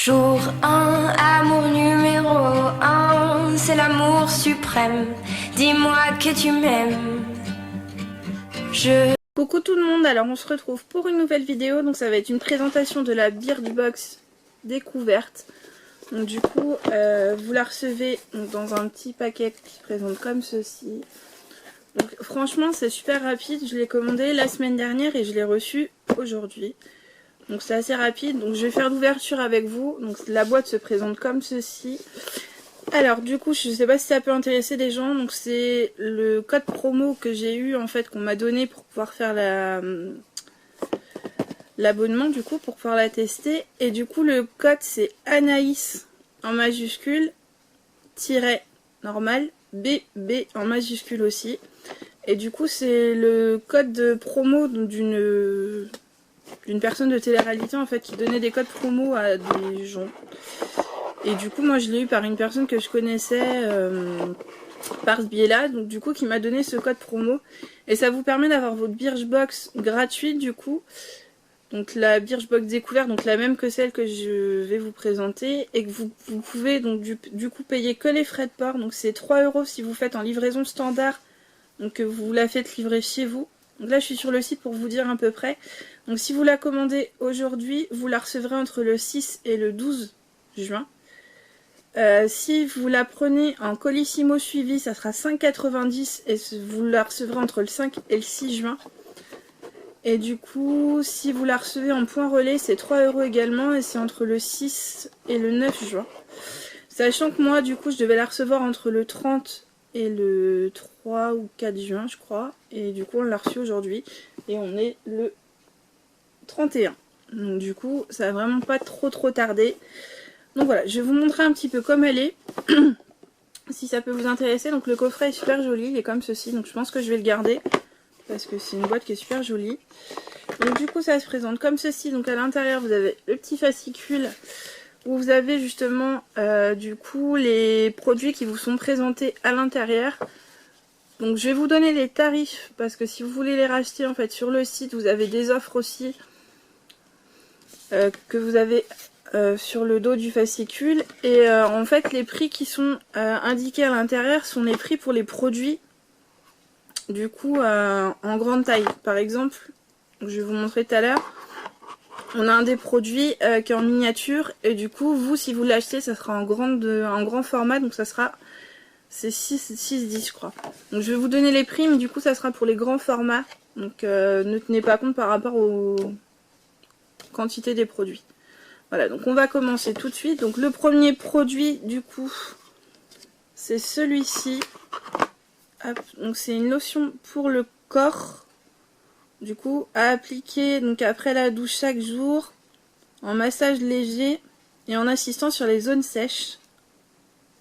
Jour 1, amour numéro 1, c'est l'amour suprême. Dis-moi que tu m'aimes. Coucou tout le monde, alors on se retrouve pour une nouvelle vidéo. Donc ça va être une présentation de la Birchbox découverte. Donc du coup, vous la recevez dans un petit paquet qui se présente comme ceci. Donc franchement c'est super rapide, je l'ai commandé la semaine dernière et je l'ai reçu aujourd'hui. Donc c'est assez rapide, donc je vais faire l'ouverture avec vous. Donc la boîte se présente comme ceci. Alors du coup je sais pas si ça peut intéresser des gens. Donc c'est le code promo que j'ai eu en fait, qu'on m'a donné pour pouvoir faire l'abonnement, du coup pour pouvoir la tester. Et du coup le code c'est Anaïs en majuscule, tiret normal, BB en majuscule aussi. Et du coup c'est le code de promo d'une personne de télé-réalité en fait, qui donnait des codes promo à des gens. Et du coup moi je l'ai eu par une personne que je connaissais par ce biais là, donc du coup qui m'a donné ce code promo. Et ça vous permet d'avoir votre Birchbox gratuite du coup. Donc la Birchbox découverte, donc la même que celle que je vais vous présenter. Et que vous pouvez donc du coup payer que les frais de port. Donc c'est 3 € si vous faites en livraison standard. Donc vous la faites livrer chez vous. Donc là je suis sur le site pour vous dire à peu près. Donc si vous la commandez aujourd'hui, vous la recevrez entre le 6 et le 12 juin. Si vous la prenez en colissimo suivi, ça sera 5,90 € et vous la recevrez entre le 5 et le 6 juin. Et du coup, si vous la recevez en point relais, c'est 3 € également et c'est entre le 6 et le 9 juin. Sachant que moi, du coup, je devais la recevoir entre le 30 et le 3 ou 4 juin, je crois. Et du coup, on l'a reçue aujourd'hui et on est le 31. Donc du coup, ça va vraiment pas trop tardé. Donc voilà, je vais vous montrer un petit peu comme elle est. Si ça peut vous intéresser. Donc le coffret est super joli, il est comme ceci. Donc je pense que je vais le garder parce que c'est une boîte qui est super jolie. Donc du coup ça se présente comme ceci. Donc à l'intérieur vous avez le petit fascicule où vous avez justement du coup les produits qui vous sont présentés à l'intérieur. Donc je vais vous donner les tarifs parce que si vous voulez les racheter en fait sur le site, vous avez des offres aussi que vous avez sur le dos du fascicule. Et en fait les prix qui sont indiqués à l'intérieur sont les prix pour les produits du coup en grande taille. Par exemple, je vais vous montrer tout à l'heure, on a un des produits qui est en miniature et du coup vous si vous l'achetez ça sera en grand format, donc ça sera c'est 6,10 je crois. Donc je vais vous donner les prix mais du coup ça sera pour les grands formats, donc ne tenez pas compte par rapport aux quantités des produits. Voilà, donc on va commencer tout de suite. Donc le premier produit du coup c'est celui-ci. Donc c'est une lotion pour le corps, du coup à appliquer donc après la douche chaque jour, en massage léger et en assistant sur les zones sèches.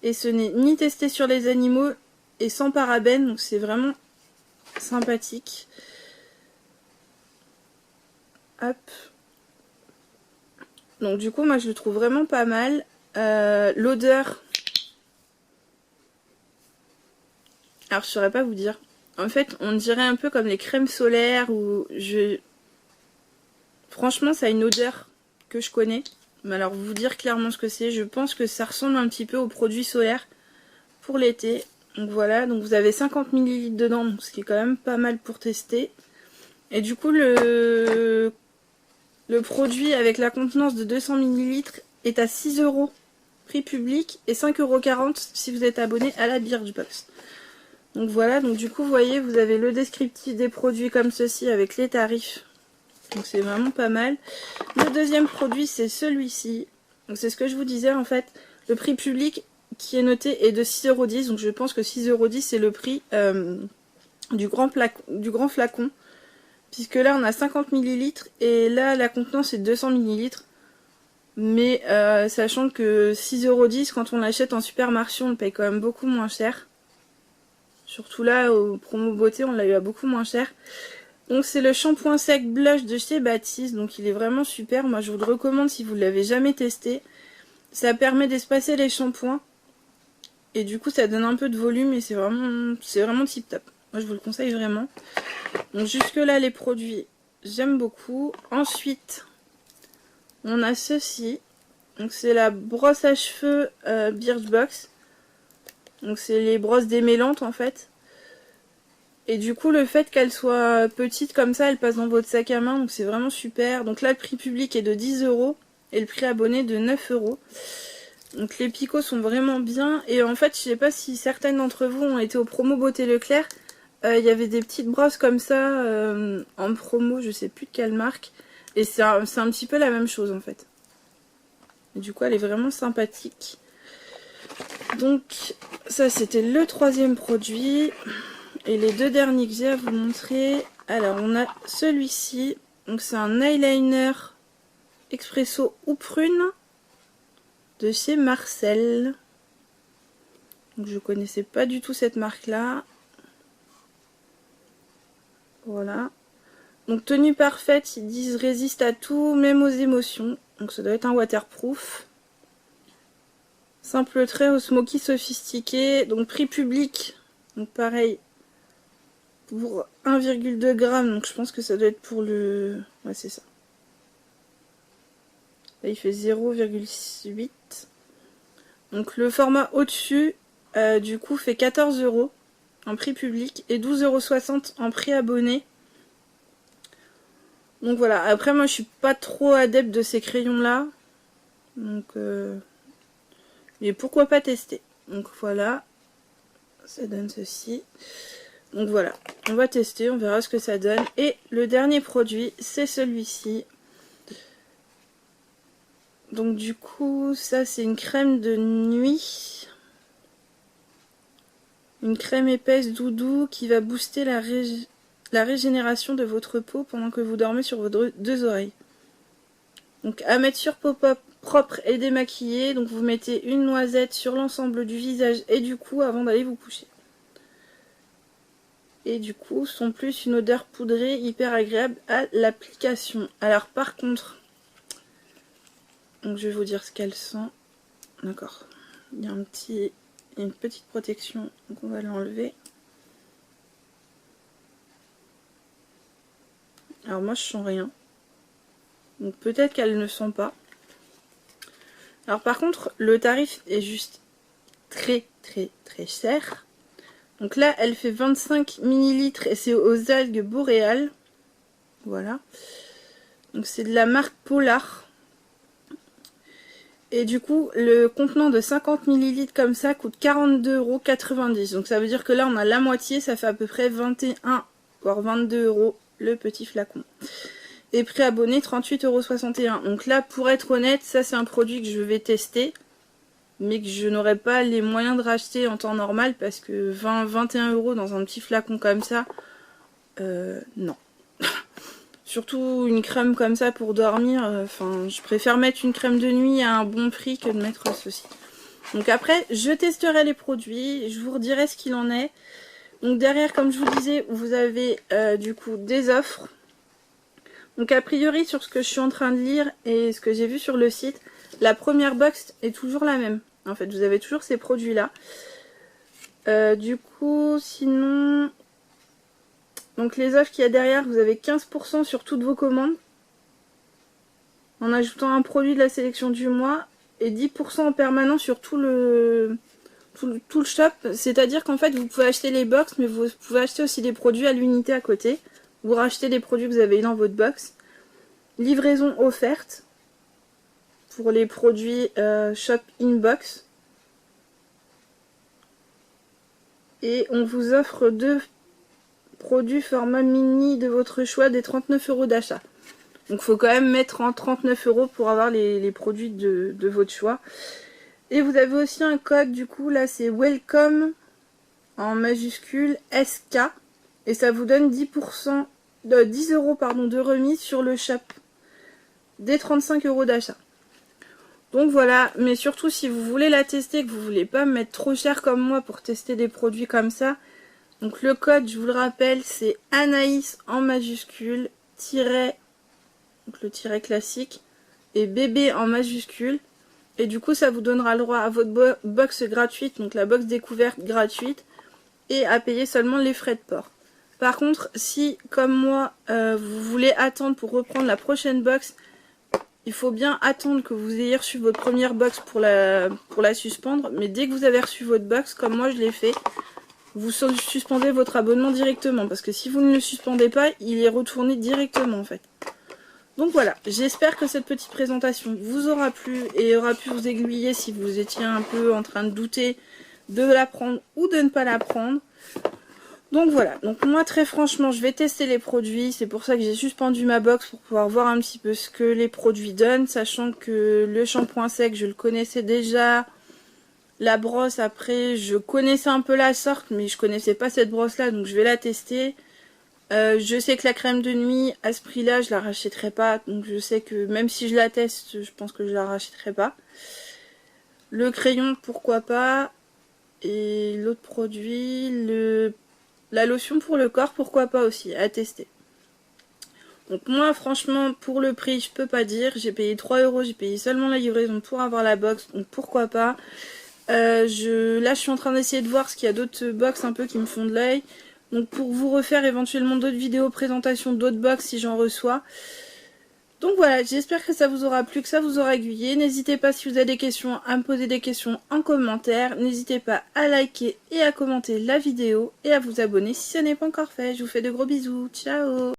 Et ce n'est ni testé sur les animaux et sans parabènes, donc c'est vraiment sympathique. Hop. Donc du coup moi je le trouve vraiment pas mal. L'odeur, alors je saurais pas vous dire. En fait on dirait un peu comme les crèmes solaires ou franchement ça a une odeur que je connais. Mais alors vous dire clairement ce que c'est, je pense que ça ressemble un petit peu aux produits solaires pour l'été. Donc voilà, donc vous avez 50 ml dedans, donc ce qui est quand même pas mal pour tester. Et du coup le produit avec la contenance de 200 ml est à 6 € prix public et 5,40 € si vous êtes abonné à la Birchbox. Donc voilà, donc du coup vous voyez, vous avez le descriptif des produits comme ceci avec les tarifs. Donc c'est vraiment pas mal. Le deuxième produit c'est celui-ci. Donc c'est ce que je vous disais en fait. Le prix public qui est noté est de 6,10 €. Donc je pense que 6,10 € c'est le prix du grand flacon. Puisque là on a 50 ml et là la contenance est 200 ml. Mais sachant que 6,10 € quand on l'achète en supermarché on le paye quand même beaucoup moins cher. Surtout là au promo beauté on l'a eu à beaucoup moins cher. Donc c'est le shampoing sec blush de chez Baptiste, donc il est vraiment super, moi je vous le recommande si vous ne l'avez jamais testé. Ça permet d'espacer les shampoings et du coup ça donne un peu de volume et c'est vraiment tip top. Moi je vous le conseille vraiment. Donc jusque là les produits j'aime beaucoup. Ensuite on a ceci, Donc c'est la brosse à cheveux Birchbox. Donc c'est les brosses démêlantes en fait. Et du coup le fait qu'elle soit petite comme ça, elle passe dans votre sac à main, donc c'est vraiment super. Donc là le prix public est de 10 € et le prix abonné de 9 €. Donc les picots sont vraiment bien. Et en fait je sais pas si certaines d'entre vous ont été au promo Beauté Leclerc. Il y avait des petites brosses comme ça en promo, je sais plus de quelle marque. Et c'est un petit peu la même chose en fait. Et du coup elle est vraiment sympathique. Donc ça c'était le troisième produit. Et les deux derniers que j'ai à vous montrer. Alors on a celui-ci. Donc c'est un eyeliner expresso ou prune de chez Marcel. Donc je connaissais pas du tout cette marque là. Voilà. Donc tenue parfaite, ils disent résiste à tout, même aux émotions. Donc ça doit être un waterproof. Simple trait au smoky sophistiqué. Donc prix public. Donc pareil. Pour 1,2 g. Donc je pense que ça doit être pour le... Ouais c'est ça. Là il fait 0,8. Donc le format au-dessus du coup fait 14 € en prix public et 12,60 € en prix abonné. Donc voilà, après moi je suis pas trop adepte de ces crayons là. Donc mais pourquoi pas tester. Donc voilà, ça donne ceci. Donc voilà, on va tester, on verra ce que ça donne. Et le dernier produit, c'est celui-ci. Donc du coup, ça c'est une crème de nuit. Une crème épaisse doudou qui va booster la régénération de votre peau pendant que vous dormez sur vos deux oreilles. Donc à mettre sur peau propre et démaquillée. Donc vous mettez une noisette sur l'ensemble du visage et du cou avant d'aller vous coucher. Et du coup, sont plus une odeur poudrée hyper agréable à l'application. Alors par contre, donc je vais vous dire ce qu'elle sent. D'accord. Il y a une petite protection, donc on va l'enlever. Alors moi je sens rien. Donc peut-être qu'elle ne sent pas. Alors par contre, le tarif est juste très cher. Donc là, elle fait 25 ml et c'est aux algues boréales. Voilà. Donc c'est de la marque Polar. Et du coup, le contenant de 50 ml comme ça coûte 42,90 €. Donc ça veut dire que là, on a la moitié. Ça fait à peu près 21 voire 22 € le petit flacon. Et prix abonné 38,61 €. Donc là, pour être honnête, ça c'est un produit que je vais tester. Mais que je n'aurais pas les moyens de racheter en temps normal parce que 21 € dans un petit flacon comme ça, non. Surtout une crème comme ça pour dormir, enfin je préfère mettre une crème de nuit à un bon prix que de mettre ceci. Donc après, je testerai les produits, je vous redirai ce qu'il en est. Donc derrière, comme je vous disais, vous avez du coup des offres. Donc a priori, sur ce que je suis en train de lire et ce que j'ai vu sur le site, la première box est toujours la même. En fait, vous avez toujours ces produits-là. Du coup, sinon... Donc les offres qu'il y a derrière, vous avez 15% sur toutes vos commandes. En ajoutant un produit de la sélection du mois. Et 10% en permanent sur tout le shop. C'est-à-dire qu'en fait, vous pouvez acheter les box, mais vous pouvez acheter aussi des produits à l'unité à côté. Vous rachetez des produits que vous avez dans votre box. Livraison offerte. Pour les produits Shop Inbox. Et on vous offre 2 produits format mini de votre choix des 39 € d'achat. Donc il faut quand même mettre en 39 € pour avoir les produits de votre choix. Et vous avez aussi un code, du coup là c'est Welcome en majuscule SK. Et ça vous donne 10 € de remise sur le shop des 35 € d'achat. Donc voilà, mais surtout si vous voulez la tester, que vous voulez pas me mettre trop cher comme moi pour tester des produits comme ça. Donc le code, je vous le rappelle, c'est Anaïs en majuscule, donc le tiret classique, et bébé en majuscule. Et du coup ça vous donnera le droit à votre box gratuite, donc la box découverte gratuite, et à payer seulement les frais de port. Par contre, si comme moi, vous voulez attendre pour reprendre la prochaine box, il faut bien attendre que vous ayez reçu votre première box pour la suspendre. Mais dès que vous avez reçu votre box, comme moi je l'ai fait, vous suspendez votre abonnement directement. Parce que si vous ne le suspendez pas, il est retourné directement en fait. Donc voilà, j'espère que cette petite présentation vous aura plu et aura pu vous aiguiller si vous étiez un peu en train de douter de la prendre ou de ne pas la prendre. Donc voilà, donc moi très franchement je vais tester les produits, c'est pour ça que j'ai suspendu ma box pour pouvoir voir un petit peu ce que les produits donnent, sachant que le shampoing sec je le connaissais déjà, la brosse après je connaissais un peu la sorte mais je connaissais pas cette brosse là donc je vais la tester. Je sais que la crème de nuit à ce prix là je la rachèterai pas, donc je sais que même si je la teste je pense que je la rachèterai pas. Le crayon pourquoi pas, et l'autre produit, la lotion pour le corps, pourquoi pas aussi, à tester. Donc moi franchement pour le prix je peux pas dire, j'ai payé 3 €, j'ai payé seulement la livraison pour avoir la box, donc pourquoi pas. Là je suis en train d'essayer de voir ce qu'il y a d'autres box un peu qui me font de l'œil. Donc pour vous refaire éventuellement d'autres vidéos présentation d'autres box si j'en reçois. Donc voilà, j'espère que ça vous aura plu, que ça vous aura aiguillé. N'hésitez pas si vous avez des questions à me poser des questions en commentaire. N'hésitez pas à liker et à commenter la vidéo et à vous abonner si ce n'est pas encore fait. Je vous fais de gros bisous. Ciao!